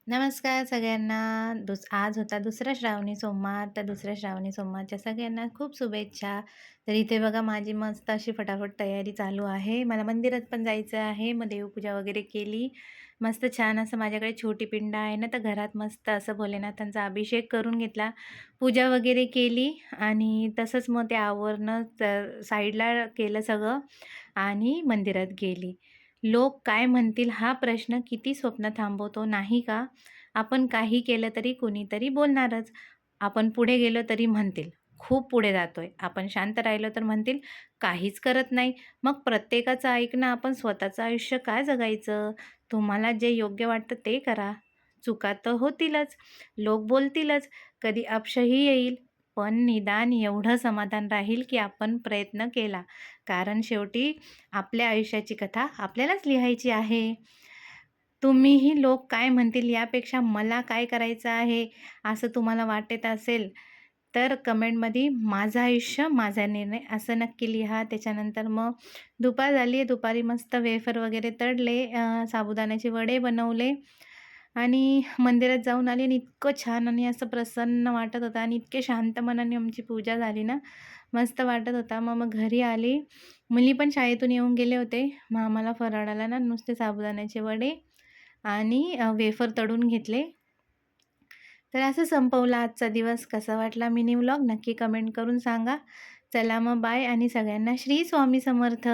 नमस्कार सगळ्यांना. आज होता दुसरा श्रावणी सोमवार. तर दुसऱ्या श्रावणी सोमवारच्या सगळ्यांना खूप शुभेच्छा. तर इथे बघा माझी मस्त अशी फटाफट तयारी चालू आहे. मला मंदिरात पण जायचं आहे. मग देवपूजा वगैरे केली. मस्त छान असं माझ्याकडे छोटी पिंड आहे ना, तर घरात मस्त असं भोलेनाथांचा अभिषेक करून घेतला. पूजा वगैरे केली आणि तसंच मग ते आवरणं साईडला केलं सगळं आणि मंदिरात गेली. लोक काय म्हणतील हा प्रश्न किती स्वप्न थांबवतो, नाही का? आपण काही केलं तरी कुणीतरी बोलणारच. आपण पुढे गेलो तरी म्हणतील, खूप पुढे जातोय. आपण शांत राहिलो तर म्हणतील, काहीच करत नाही. मग प्रत्येकाचं ऐकणं आपण स्वतःचं आयुष्य काय जगायचं? तुम्हाला जे योग्य वाटतं ते करा. चुका तर होतीलच, लोक बोलतीलच, कधी अपयशही येईल. पण निदान एवढं समाधान राहील, की आपण प्रयत्न केला. कारण शेवटी आपल्या आयुष्याची कथा आपल्यालाच लिहायची आहे. तुम्हीही लोक काय म्हणतील यापेक्षा मला काय करायचं आहे, असं तुम्हाला वाटत असेल, तर कमेंटमध्ये माझं आयुष्य, माझा निर्णय असं नक्की लिहा. त्याच्यानंतर मग दुपार झाली आहे. दुपारी मस्त वेफर वगैरे तळले, साबुदाण्याचे वडे बनवले आणि मंदिरात जाऊन आले आणि इतकं छान आणि असं प्रसन्न वाटत होतं आणि इतके शांत मनाने आमची पूजा झाली ना, मस्त वाटत होता. मग घरी आली. मुली पण शाळेतून येऊन गेले होते. मग आम्हाला फराळाला ना नुसते साबुदाण्याचे वडे आणि वेफर तळून घेतले. तर असं संपवला आजचा दिवस. कसा वाटला मिनी व्लॉग नक्की कमेंट करून सांगा. चला मग बाय आणि सगळ्यांना श्री स्वामी समर्थ.